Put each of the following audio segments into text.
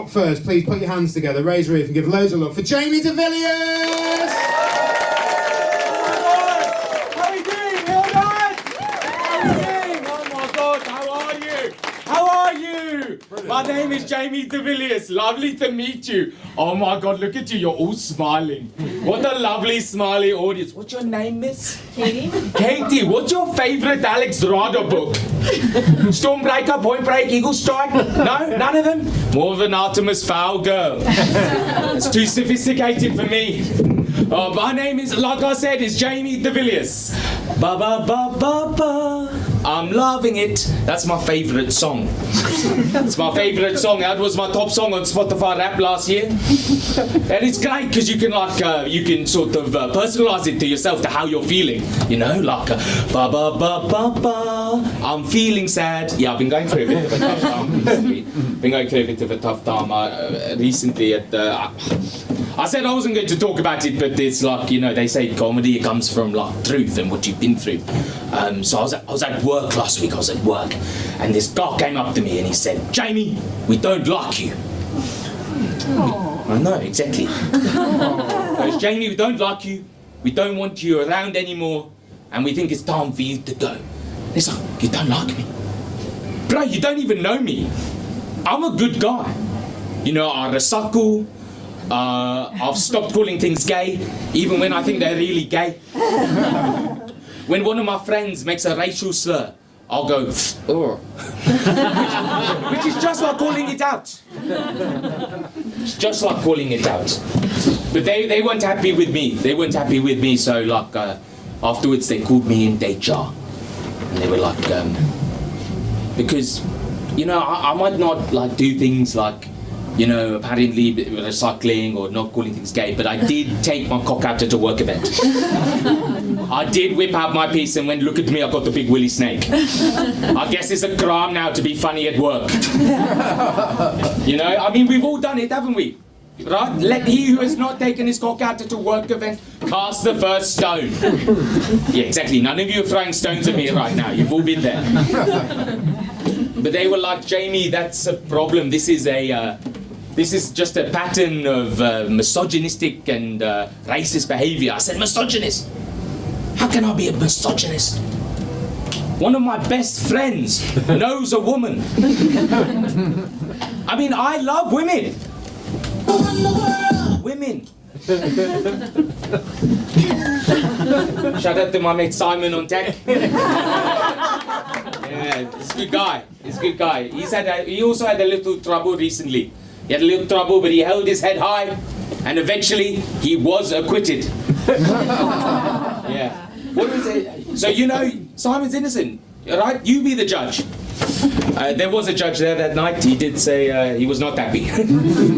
top first, please put your hands together, raise your roof, and give loads of love for Jamie de Villiers! How are you doing? You all right? How are you doing? Oh my God, how are you? How are you? Brilliant. My name is Jamie de Villiers. Lovely to meet you. Oh my God, look at you. You're all smiling. What a lovely, smiley audience. What's your name, miss? Katie. Katie, what's your favourite Alex Rada book? Stormbreaker, Point Break, Eagle Strike? No? None of them? More of an Artemis Fowl girl. It's too sophisticated for me. My name is, like I said, is Jamie de Villiers. Ba ba ba ba ba. I'm loving it. That's my favourite song. It's my favourite song. That was my top song on Spotify Rap last year. And it's great because you can you can sort of personalise it to yourself to how you're feeling. You know, like ba ba ba ba ba. I'm feeling sad. Yeah, I've been going through a bit of a tough time recently. Recently at I said I wasn't going to talk about it, but it's like, you know, they say comedy comes from like truth and what you've been through. So I was at work last week. I was at work, and this guy came up to me and he said, "Jamie, we don't like you." I know, exactly. Goes, "Jamie, we don't like you. We don't want you around anymore, and we think it's time for you to go." It's like, "You don't like me, bro? You don't even know me. I'm a good guy. You know, I recycle. I've stopped calling things gay, even when I think they're really gay. When one of my friends makes a racial slur, I'll go, oh. which is just like calling it out. It's just like calling it out. But they weren't happy with me. They weren't happy with me, so like afterwards they called me in HR. And they were like, because, you know, I might not like do things like, you know, apparently recycling or not calling things gay, but I did take my cock out at a work event. I did whip out my piece and went, "Look at me, I've got the big willy snake." I guess it's a crime now to be funny at work. You know, I mean, we've all done it, haven't we? Right? Let he who has not taken his cock out at a work event cast the first stone. Yeah, exactly. None of you are throwing stones at me right now. You've all been there. But they were like, "Jamie, that's a problem. This is just a pattern of misogynistic and racist behaviour." I said, "Misogynist? How can I be a misogynist? One of my best friends knows a woman. I mean, I love women. Women." Shout out to my mate Simon on tech. Yeah, he's a good guy. He's a good guy. He also had a little trouble recently. He had a little trouble, but he held his head high, and eventually he was acquitted. Yeah. What is it? So you know, Simon's innocent, right? You be the judge. There was a judge there that night. He did say he was not happy.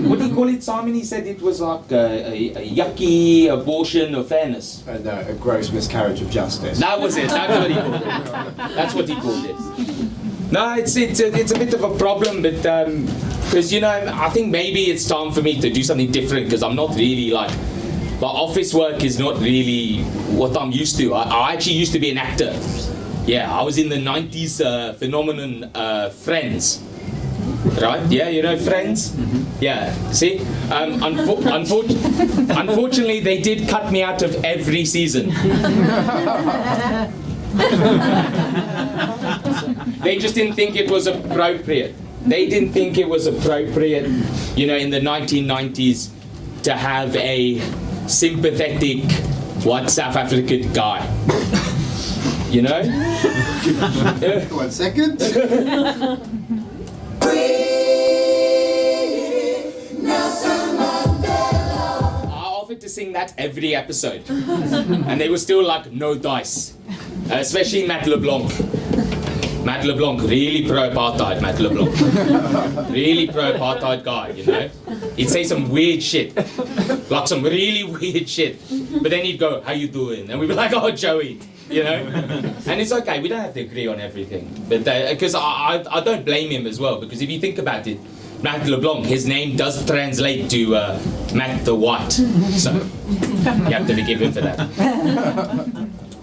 What do you call it, Simon? He said it was like a yucky abortion of fairness. No, a gross miscarriage of justice. That was it. That's what he called it. That's what he called it. No, it's a bit of a problem, but because you know, I think maybe it's time for me to do something different, because I'm not really like. But office work is not really what I'm used to. I actually used to be an actor. Yeah, I was in the 90s phenomenon Friends. Right? Yeah, you know Friends? Mm-hmm. Yeah, see? Unfortunately, they did cut me out of every season. They just didn't think it was appropriate. They didn't think it was appropriate, you know, in the 1990s to have a sympathetic white South African guy. You know? 1 second. I offered to sing that every episode, and they were still like, "No dice." Especially Matt LeBlanc. Matt LeBlanc, really pro-apartheid, Matt LeBlanc. Really pro-apartheid guy, you know? He'd say some weird shit. Like some really weird shit. But then he'd go, "How you doing?" And we'd be like, "Oh, Joey." You know? And it's okay, we don't have to agree on everything. But because I don't blame him as well, because if you think about it, Matt LeBlanc, his name does translate to Matt the White. So you have to forgive him for that.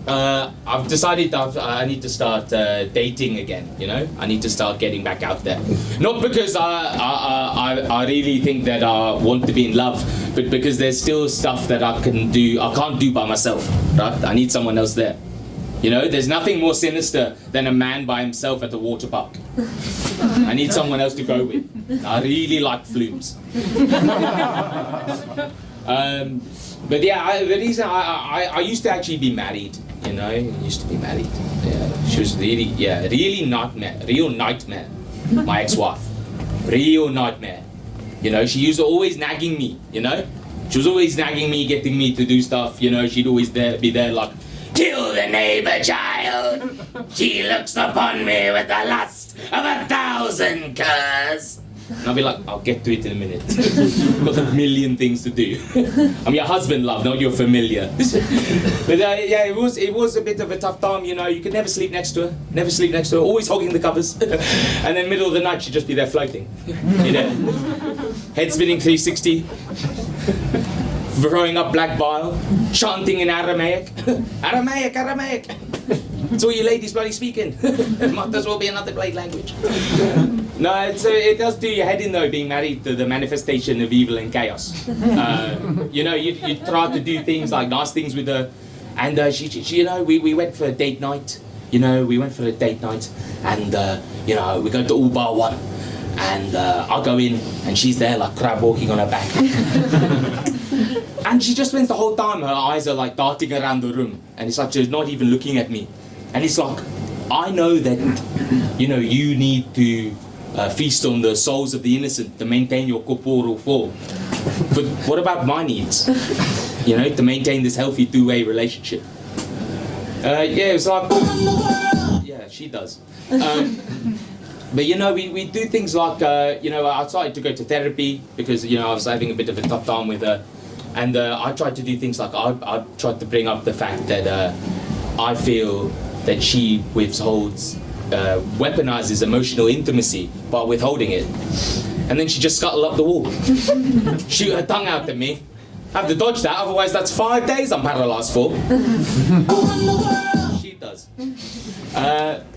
I've decided that I need to start dating again. You know, I need to start getting back out there. Not because I really think that I want to be in love, but because there's still stuff that I can't do by myself. Right? I need someone else there. You know, there's nothing more sinister than a man by himself at the water park. I need someone else to go with. I really like flumes. But yeah, the reason I used to actually be married. You know, I used to be married. Yeah, she was really real nightmare. My ex-wife, real nightmare. You know, she used to always nagging me. You know, she was always nagging me, getting me to do stuff. You know, she'd always be there like, kill the neighbor child. She looks upon me with the lust of 1,000 curs. And I'll be like, I'll get to it in a minute. I've got a million things to do. I'm your husband, love, not your familiar. But yeah, it was a bit of a tough time, you know. You could never sleep next to her. Never sleep next to her. Always hogging the covers. And then middle of the night, she'd just be there floating. You know, head spinning 360. Throwing up black bile. Chanting in Aramaic. Aramaic, Aramaic. It's all you ladies bloody speaking. It might as well be another blade language. No, it does do your head in though, being married to the manifestation of evil and chaos. You know, you try to do things like nice things with her, and she you know, we went for a date night. You know, we went for a date night, and you know, we go to all bar one, and I go in, and she's there like crab walking on her back. And she just spends the whole time, her eyes are like darting around the room, and it's like she's not even looking at me. And it's like, I know that, you know, you need to feast on the souls of the innocent to maintain your corporal form. But what about my needs? You know, to maintain this healthy two-way relationship. Yeah, it was like, yeah, she does. But you know, we do things like, you know, I started to go to therapy because, you know, I was having a bit of a tough time with her. And I tried to do things like, I tried to bring up the fact that I feel that she weaponizes emotional intimacy by withholding it. And then she just scuttle up the wall. Shoot her tongue out at me. I have to dodge that, otherwise that's 5 days I'm paralysed for. She does.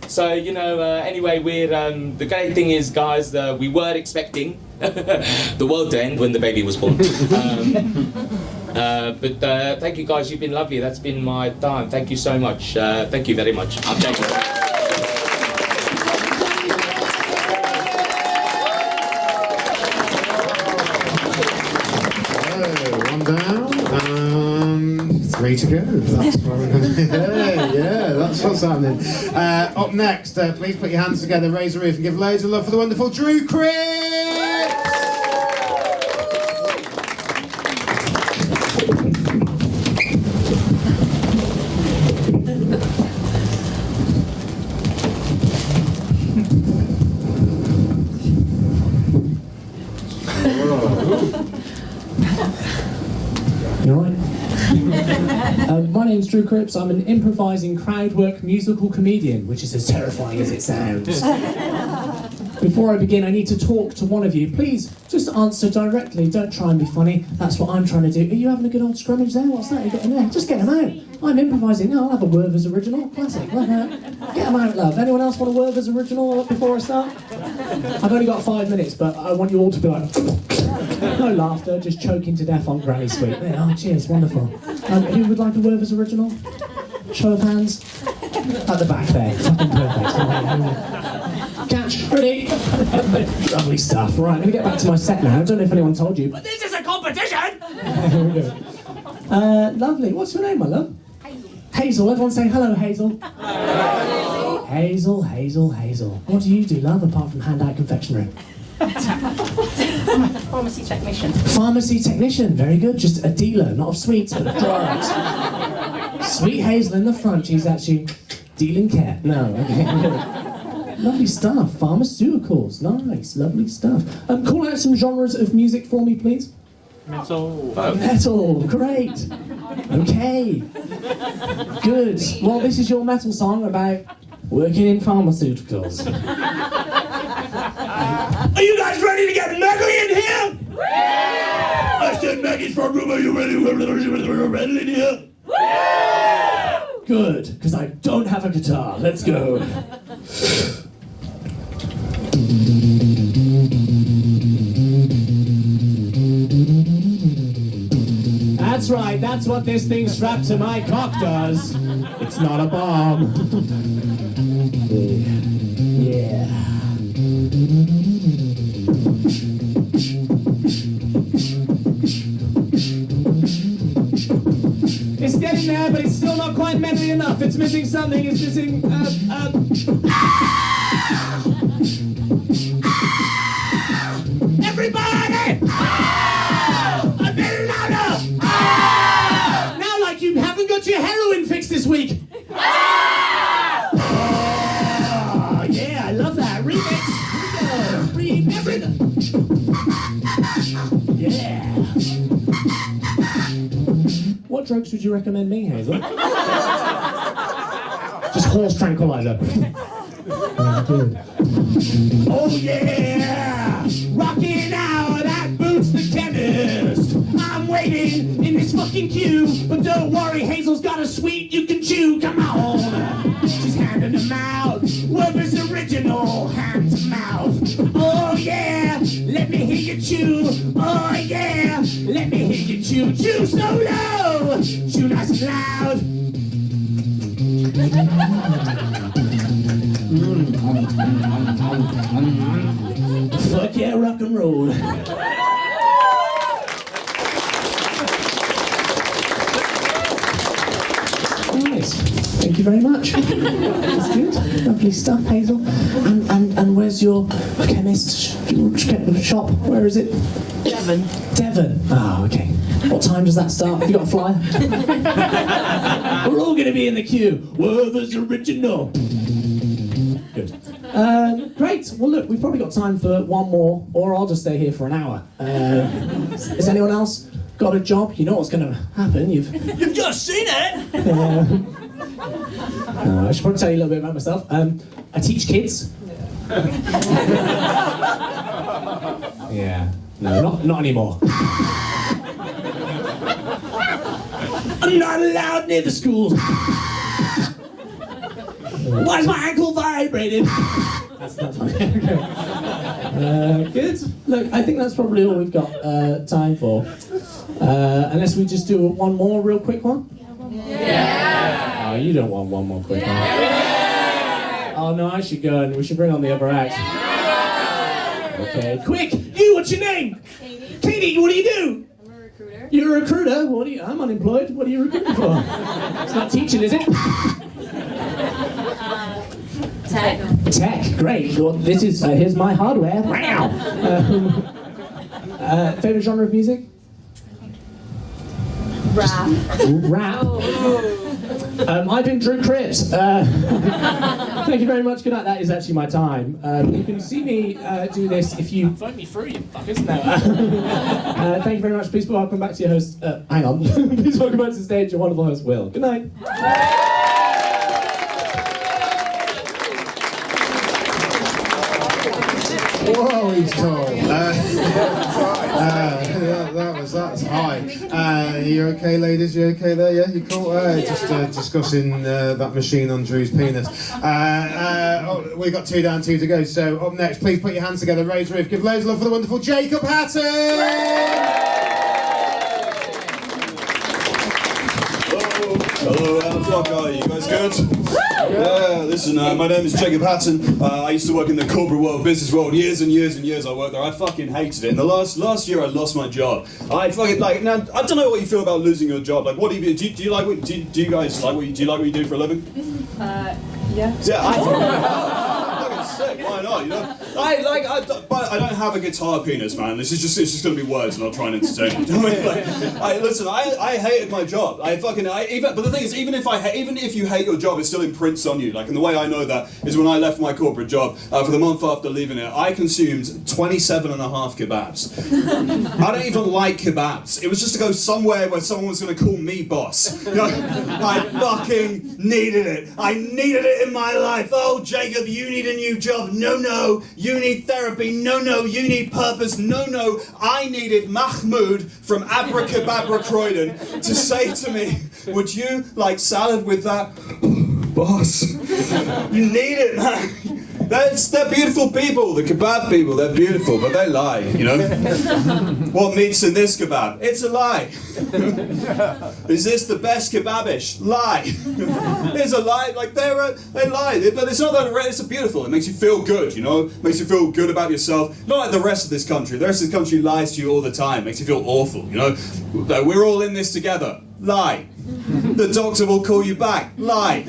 So, you know, anyway, we're, the great thing is, guys, we were expecting the world to end when the baby was born. But thank you guys, you've been lovely. That's been my time. Thank you so much. Thank you very much. I'm taking it. One down. 3 to go. That's what we're gonna yeah, that's what's happening. Up next, please put your hands together, raise a roof, and give loads of love for the wonderful Dru Cripps! You alright? My name's Dru Cripps. I'm an improvising crowd-work musical comedian, which is as terrifying as it sounds. Before I begin, I need to talk to one of you. Please, just answer directly. Don't try and be funny. That's what I'm trying to do. Are you having a good old scrummage there? What's that you got in there? Just get them out. I'm improvising. No, I'll have a Werther's original. Classic. Get them out, love. Anyone else want a Werther's original before I start? I've only got 5 minutes, but I want you all to be like... No laughter, just choking to death on Granny Sweet. There, oh, cheers, wonderful. Who would like a Werther's original? Show of hands. At the back there. Fucking perfect. Catch, ready? Lovely stuff. Right, let me get back to my set now. I don't know if anyone told you, but this is a competition! Here we go. Lovely. What's your name, my love? Hazel. Hazel. Everyone say hello, Hazel. Hello. Hazel, Hazel, Hazel. What do you do, love, apart from hand out confectionery? Pharmacy technician. Pharmacy technician, very good. Just a dealer, not of sweets, but of drugs. Sweet Hazel in the front, she's actually dealing care. No, okay. Lovely stuff. Pharmaceuticals, nice, lovely stuff. Call out some genres of music for me, please. Metal. Metal, great. Okay. Good. Well, this is your metal song about working in pharmaceuticals. Are you guys ready to get Meggy in here? Yeah! I said Meggy's front room, are you ready in here? Good, because I don't have a guitar. Let's go. That's right, that's what this thing strapped to my cock does. It's not a bomb. Yeah. It's getting there, but it's still not quite manly enough. It's missing something. It's missing. Everybody! A bit louder! Now, like you haven't got your heroin fixed this week. Oh, yeah, I love that remix. Everything. Yeah. What drugs would you recommend me, Hazel? Just horse tranquilizer. Good. Oh yeah! Rocking out at Boots the Chemist. I'm waiting in this fucking queue, but don't worry, Hazel's got a sweet you can chew. Come on! She's handing them out. Werber's original, hand to mouth. Oh yeah! Let me hear you chew. Oh yeah! Let me hear you chew. Chew so low! Chew nice and loud. Fuck yeah, rock and roll. Nice. Thank you very much. That's good. Lovely stuff, Hazel. And where's your chemist shop? Where is it? Devon. Devon. Oh, okay. What time does that start? Have you got a flyer? We're all going to be in the queue. Werther's original. Good. Great. Well, look, we've probably got time for one more, or I'll just stay here for an hour. Has anyone else got a job? You know what's going to happen. You've just seen it! I should probably tell you a little bit about myself. I teach kids. Yeah. No, not anymore. I'm not allowed near the schools. Why is my ankle vibrating? That's not funny. Okay. Good. Look, I think that's probably all we've got time for. Unless we just do one more real quick one? Yeah. Oh, you don't want one more quick one. Yeah. Oh no, I should go and we should bring on the other act. Okay, quick! You, what's your name? Katie. Katie, what do you do? I'm a recruiter. You're a recruiter? I'm unemployed. What are you recruiting for? It's not teaching, is it? Tech. Tech, great. Well, this is, here's my hardware. Wow. Favorite genre of music? Rap. Rap. I've been Dru Cripps. Thank you very much. Good night. That is actually my time. You can see me do this if you vote me through, you fuckers. No. Thank you very much. Please welcome back to your host. Hang on. Please welcome back to the stage your wonderful host, Will. Good night. Whoa, he's tall. That's high. You okay, ladies? You okay there? Yeah, you cool? Just discussing that machine on Dru's penis. We've got 2 down, 2 to go. So up next, please put your hands together, raise your roof, give loads of love for the wonderful Jacob Hatton. Hello, how the fuck are you? You guys good? Yeah, listen, my name is Jacob Hatton. I used to work in the corporate world, business world, years and years and years I worked there. I fucking hated it. And the last year I lost my job. I fucking, like, now, I don't know what you feel about losing your job. Like, what do you like, do you guys like what you do what you do for a living? Yeah. Yeah, I'm fucking sick, why not, you know? But I don't have a guitar penis, man. It's just gonna be words and I'll try and entertain you. Listen, I hated my job. But the thing is, even if you hate your job, it still imprints on you. Like, and the way I know that is when I left my corporate job, for the month after leaving it, I consumed 27.5 kebabs. I don't even like kebabs. It was just to go somewhere where someone was gonna call me boss. You know, I fucking needed it. I needed it in my life. Oh, Jacob, you need a new job. No, you you need therapy. No, no, you need purpose. No, no, I needed Mahmoud from Abracadabra Croydon to say to me, would you like salad with that? Boss, you need it, man. They're beautiful people, the kebab people, they're beautiful, but they lie, you know? What meat's in this kebab? It's a lie. Is this the best kebabish? Lie. It's a lie, like they lie, but it's not that, it's beautiful, it makes you feel good, you know? It makes you feel good about yourself, not like the rest of this country. The rest of this country lies to you all the time, makes you feel awful, you know? We're all in this together. Lie. The doctor will call you back. Lie.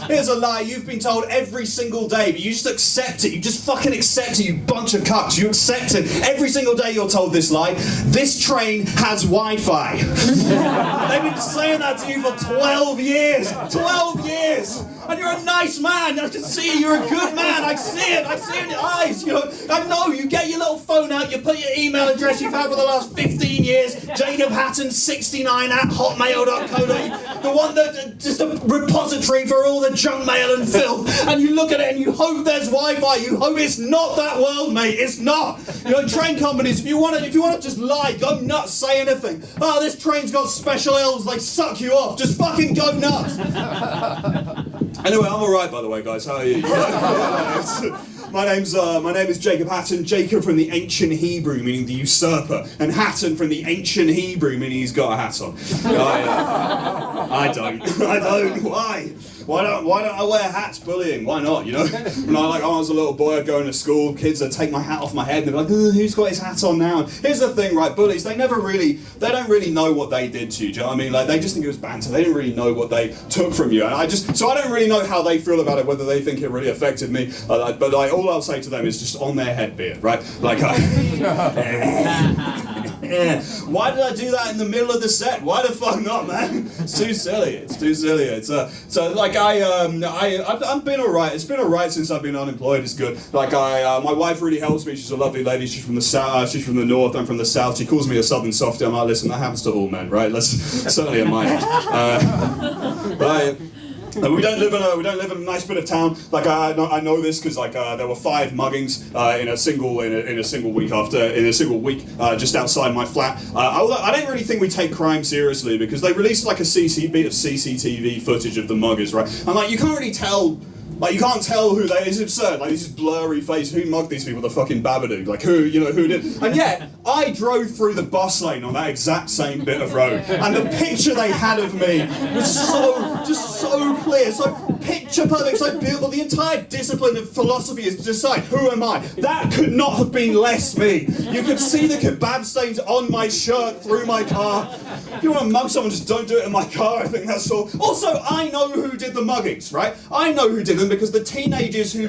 Here's a lie you've been told every single day, but you just accept it. You just fucking accept it, you bunch of cucks. You accept it. Every single day you're told this lie. This train has Wi-Fi. They've been saying that to you for 12 years. 12 years. And you're a nice man. I can see it. You're a good man. I see it. I see it in your eyes. You know, I know. You get your little phone out. You put your email address you've had for the last 15 years. Jacob Hatton 69 at hotmail.co.uk. The one that just a repository for all the junk mail and filth. And you look at it and you hope there's Wi-Fi. You hope it's not that world, mate. It's not. You know, train companies. If you want to just lie, go nuts. Say anything. Oh, this train's got special elves. They suck you off. Just fucking go nuts. Anyway, I'm alright, by the way, guys. How are you? My name is Jacob Hatton. Jacob from the ancient Hebrew, meaning the usurper, and Hatton from the ancient Hebrew, meaning he's got a hat on. I don't. Why? Why don't I wear hats? Bullying? Why not? You know? When I was a little boy, I'd go into school. Kids would take my hat off my head and they'd be like, "Who's got his hat on now?" Here's the thing, right? Bullies, they don't really know what they did to you. Do you know what I mean? Like they just think it was banter. They didn't really know what they took from you. And I don't really know how they feel about it. Whether they think it really affected me. But all I'll say to them is just on their head be it, right? Like. Why did I do that in the middle of the set? Why the fuck not, man? It's too silly. It's I've been alright. It's been alright since I've been unemployed. It's good. My wife really helps me. She's a lovely lady. She's from the south. She's from the north. I'm from the south. She calls me a southern softie. I'm like, listen, that happens to all men, right? Certainly at my age. We don't live in a nice bit of town. I know this because there were 5 muggings in a single week just outside my flat. Although I don't really think we take crime seriously because they released like a bit of CCTV footage of the muggers, right? And like you can't really tell. Like you can't tell who they. It's absurd. Like this blurry face. Who mugged these people? The fucking Babadook. Like who did? And yet I drove through the bus lane on that exact same bit of road, and the picture they had of me was so clear, so picture perfect, so beautiful. The entire discipline of philosophy is to decide who am I. That could not have been less me. You could see the kebab stains on my shirt through my car. If you want to mug someone, just don't do it in my car. I think that's all. Also, I know who did the muggings, right? I know who did them. Because the teenagers who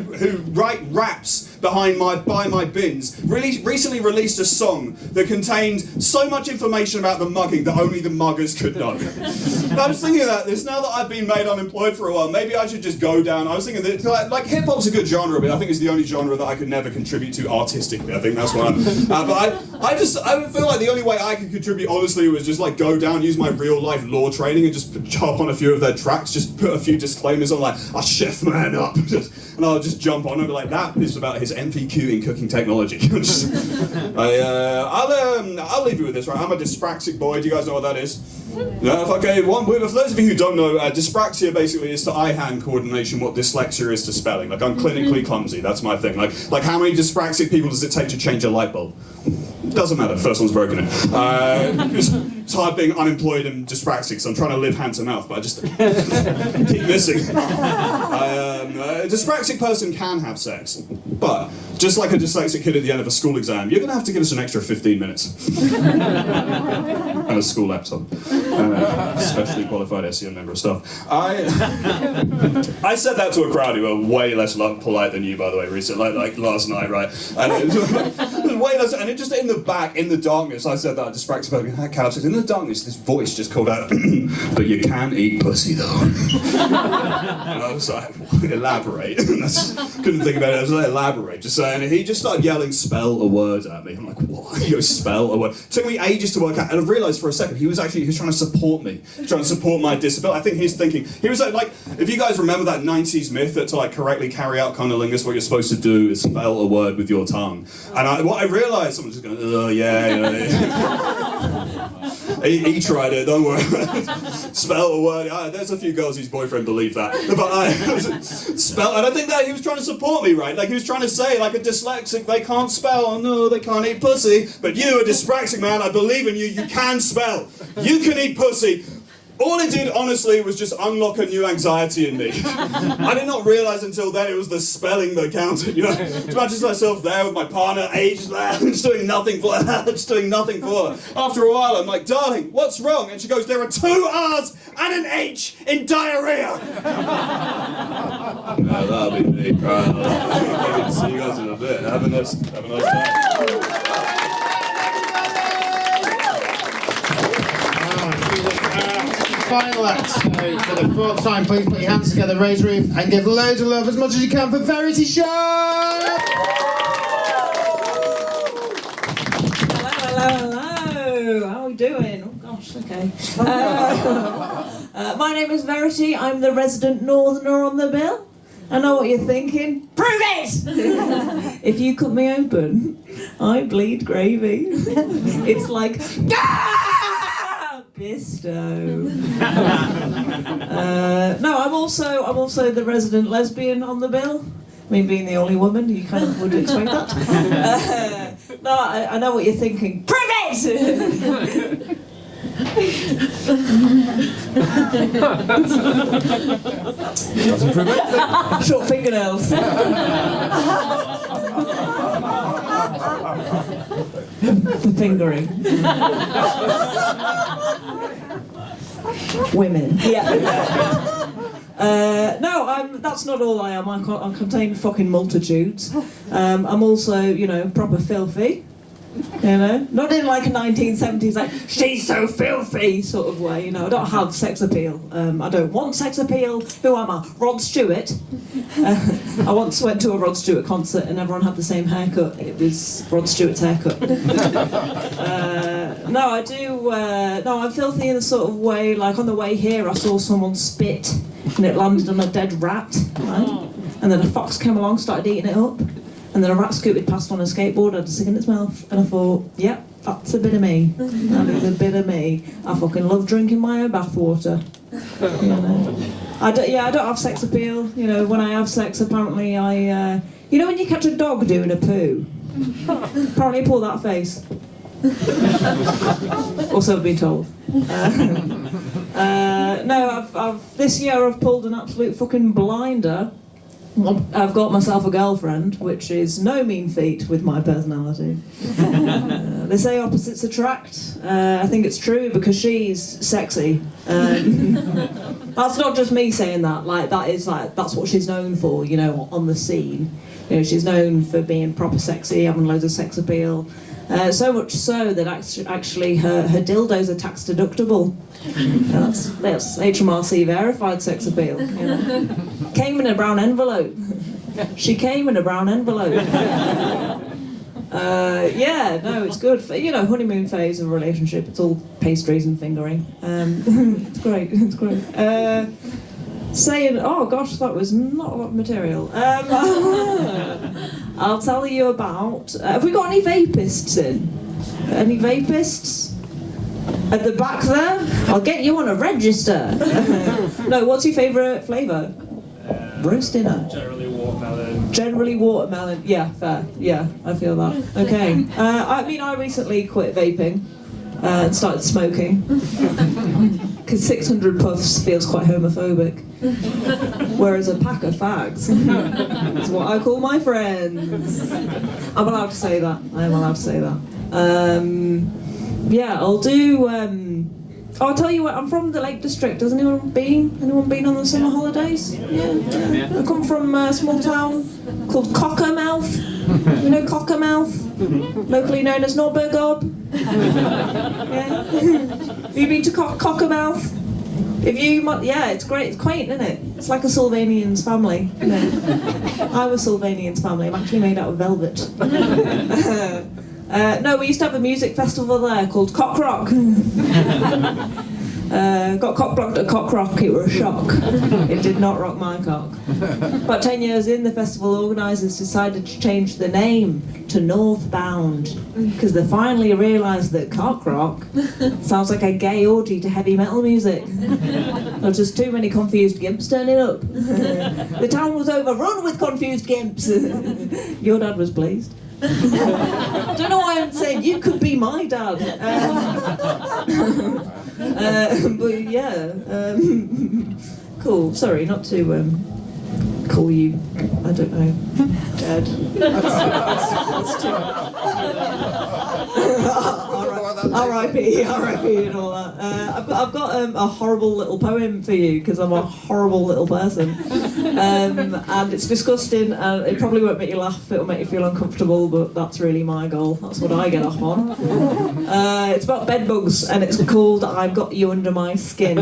write raps by my bins recently released a song that contained so much information about the mugging that only the muggers could know. And I was thinking about this now that I've been made unemployed for a while. Maybe I should just go down. I was thinking that like hip hop's a good genre, but I think it's the only genre that I could never contribute to artistically. I think that's why. But I feel like the only way I could contribute honestly was just like go down, use my real life law training, and just hop on a few of their tracks. Just put a few disclaimers on, like I chef man up, and I'll just jump on and be like, that is about his MPQ in cooking technology. I'll leave you with this, right? I'm a dyspraxic boy. Do you guys know what that is? No, okay. For those of you who don't know, dyspraxia basically is to eye-hand coordination what dyslexia is to spelling. Like I'm clinically clumsy. That's my thing. Like how many dyspraxic people does it take to change a light bulb? Doesn't matter. First one's broken it. It's hard being unemployed and dyspraxic, so I'm trying to live hand to mouth, but I just keep missing. A dyspraxic person can have sex, but just like a dyslexic kid at the end of a school exam, you're going to have to give us an extra 15 minutes. And a school laptop. Specially qualified SEN member of staff. I said that to a crowd who were way less polite than you, by the way, recently, like last night, right? And it was way less, and it just in the back, in the darkness, I said that I dyspraxic about that couch. In the darkness, this voice just called out, but you can eat pussy though. And I was like, elaborate. Couldn't think about it. I was like, elaborate. Just saying. And he just started yelling, spell a word at me. I'm like, what? He goes, spell a word. It took me ages to work out, and I realised for a second he was trying to support me, trying to support my disability. I think he's thinking he was like, if you guys remember that '90s myth that to like correctly carry out cunnilingus, what you're supposed to do is spell a word with your tongue. And what I realised, someone's just going, oh yeah. He tried it, don't worry. Spell a word. There's a few girls whose boyfriend believed that. But spell, and I think that he was trying to support me, right? Like he was trying to say, like a dyslexic, they can't spell. Oh no, they can't eat pussy. But you, a dyspraxic man, I believe in you. You can spell. You can eat pussy. All it did, honestly, was just unlock a new anxiety in me. I did not realise until then it was the spelling that counted, you know? To imagine myself there with my partner, aged there, just doing nothing for her, just doing nothing for her. After a while, I'm like, darling, what's wrong? And she goes, there are 2 R's and an H in diarrhea. No, that'll be me. Right, see you guys in a bit. Have a nice time. Final act. So for the 4th time, please put your hands together, raise your roof, and give loads of love as much as you can for Verity Sharp! Hello. How are we doing? Oh gosh, okay. My name is Verity. I'm the resident northerner on the bill. I know what you're thinking. Prove it! If you cut me open, I bleed gravy. It's like, Bisto. No, I'm also the resident lesbian on the bill. I mean, being the only woman, you kind of would expect that. No, I know what you're thinking. Prove it! Doesn't prove it. Short fingernails. For fingering. Women. Yeah. No, that's not all I am. I contain fucking multitudes. I'm also, proper filthy. Not in like a 1970s, like, she's so filthy sort of way, I don't have sex appeal. I don't want sex appeal. Who am I? Rod Stewart. I once went to a Rod Stewart concert and everyone had the same haircut. It was Rod Stewart's haircut. No, I do, I'm filthy in a sort of way, like on the way here I saw someone spit and it landed on a dead rat, right? And then a fox came along, started eating it up. And then a rat scooted past on a skateboard, had a cig in its mouth, and I thought, yep, that's a bit of me. That is a bit of me. I fucking love drinking my own bathwater. I don't have sex appeal. When I have sex, apparently I, when you catch a dog doing a poo, apparently pull that face. Also I've been told. No, this year I've pulled an absolute fucking blinder. I've got myself a girlfriend, which is no mean feat with my personality. They say opposites attract. I think it's true because she's sexy. That's not just me saying that. That's what she's known for. On the scene. She's known for being proper sexy, having loads of sex appeal. So much so that actually her dildos are tax deductible. That's HMRC verified sex appeal. Came in a brown envelope. She came in a brown envelope. It's good for honeymoon phase of a relationship. It's all pastries and fingering. It's great. It's great. Saying, oh gosh, that was not a lot of material. I'll tell you about. Have we got any vapists in? Any vapists? At the back there? I'll get you on a register. No, what's your favourite flavour? Roast dinner. Generally watermelon. Generally watermelon. Yeah, fair. Yeah, I feel that. Okay. I recently quit vaping and started smoking. Because 600 puffs feels quite homophobic. Whereas a pack of fags is what I call my friends. I'm allowed to say that. I am allowed to say that. I'll do I'll tell you what, I'm from the Lake District. Has anyone been on the summer holidays? Yeah. I come from a small town called Cockermouth. You know Cockermouth? Locally known as Norbergob. Yeah. Have you been to Cockermouth? It's great. It's quaint, isn't it? It's like a Sylvanian's family. You know. I'm a Sylvanian's family. I'm actually made out of velvet. No, we used to have a music festival there called Cock Rock. Got cock-blocked at Cock Rock, it was a shock. It did not rock my cock. About 10 years in, the festival organisers decided to change the name to Northbound, because they finally realised that Cock Rock sounds like a gay orgy to heavy metal music. There were just too many confused gimps turning up. The town was overrun with confused gimps. Your dad was pleased. Don't know why I'm saying you could be my dad. But yeah, cool. Sorry, not to call you, I don't know, Dad. That's too R.I.P. and all that. I've got a horrible little poem for you because I'm a horrible little person, and it's disgusting. And it probably won't make you laugh. It'll make you feel uncomfortable, but that's really my goal. That's what I get off on. It's about bed bugs, and it's called "I've Got You Under My Skin."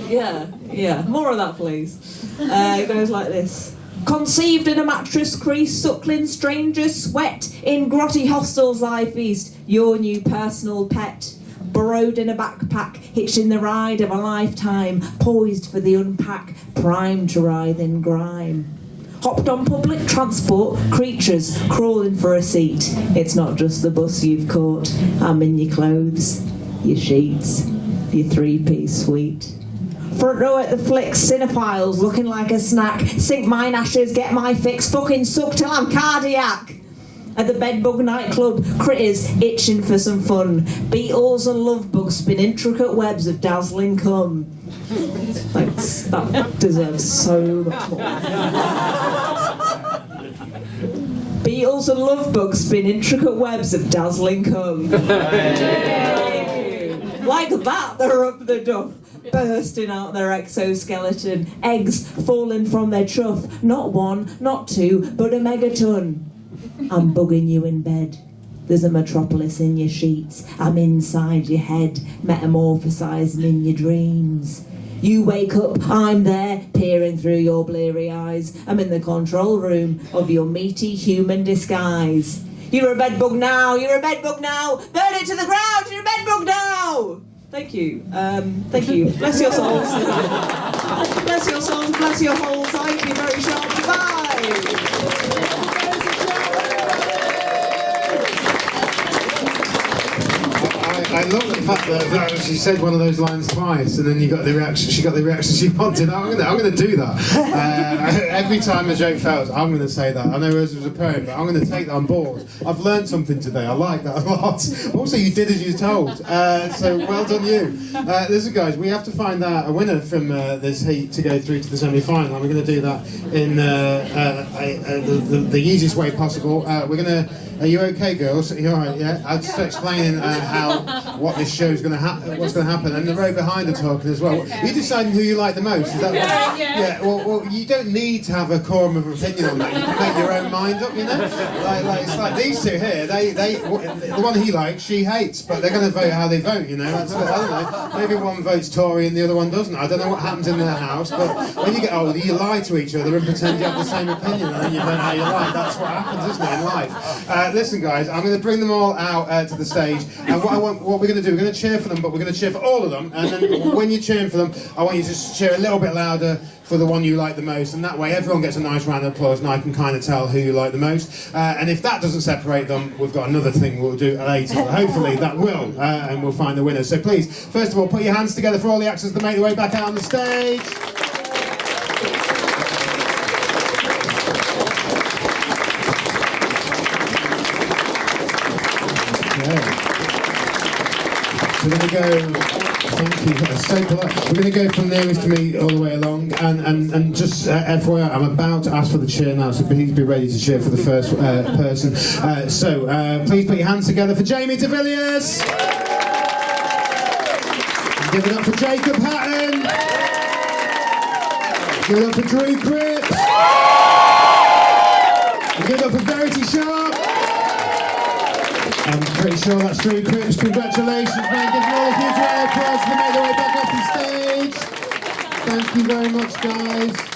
Yeah. More of that, please. It goes like this. Conceived in a mattress crease, suckling strangers sweat. In grotty hostels I feast, your new personal pet. Burrowed in a backpack, hitching the ride of a lifetime. Poised for the unpack, primed to writhe in grime. Hopped on public transport, creatures crawling for a seat. It's not just the bus you've caught, I'm in your clothes, your sheets, your three-piece suite. Front row at the flicks, cinephiles looking like a snack. Sink mine ashes, get my fix, fucking suck till I'm cardiac. At the bedbug nightclub, critters itching for some fun. Beetles and love bugs spin intricate webs of dazzling cum. Thanks, that deserves so much more. Beetles and love bugs spin intricate webs of dazzling cum. Like that, they're up the duff, bursting out their exoskeleton, eggs falling from their chuff, not one, not two, but a megaton. I'm bugging you in bed. There's a metropolis in your sheets. I'm inside your head, metamorphosizing in your dreams. You wake up, I'm there, peering through your bleary eyes. I'm in the control room of your meaty human disguise. You're a bedbug now, you're a bedbug now, burn it to the ground, you're a bedbug now! Thank you. Bless your souls. Bless your souls, bless your holes. I've been very sharp. Goodbye. I love the fact that she said one of those lines twice, and then you got the reaction. She got the reaction she wanted. I'm going to do that every time a joke fails. I'm going to say that. I know hers was a poem, but I'm going to take that on board. I've learned something today. I like that a lot. Also, you did as you were told. So well done, you. Listen, guys, we have to find out a winner from this heat to go through to the semi-final. We're going to do that in the easiest way possible. We're going to. Are you okay, girls? Are you all right? Yeah. I'm just explaining what this show is going to happen, what's going to happen, and the row behind are talking as well. Okay. You're deciding who you like the most. Is that right? Yeah. Well, you don't need to have a quorum of opinion on that. You can make your own mind up, you know. It's like these two here. The one he likes, she hates, but they're going to vote how they vote. You know. I don't know. Maybe one votes Tory and the other one doesn't. I don't know what happens in their house, but when you get older, you lie to each other and pretend you have the same opinion, and then you vote how you like. That's what happens, isn't it, in life? Listen, guys, I'm going to bring them all out to the stage, and what we're going to do, we're going to cheer for them, but we're going to cheer for all of them, and then when you're cheering for them, I want you to just cheer a little bit louder for the one you like the most, and that way everyone gets a nice round of applause, and I can kind of tell who you like the most. And if that doesn't separate them, we've got another thing we'll do later. Hopefully that will, and we'll find the winner. So please, first of all, put your hands together for all the actors that make their way back out on the stage. We're going to go, thank you, that's so polite. We're going to go from nearest to me all the way along, and just FYI, I'm about to ask for the cheer now, so please be ready to cheer for the first person. So please put your hands together for Jamie de Villiers. Give it up for Jacob Hatton. Give it up for Dru Cripps. And give it up for Verity Sharp. I'm pretty sure that's Dru Cripps. Congratulations, man. Give them all a huge round of applause as they make their way back off the stage. Thank you very much, guys.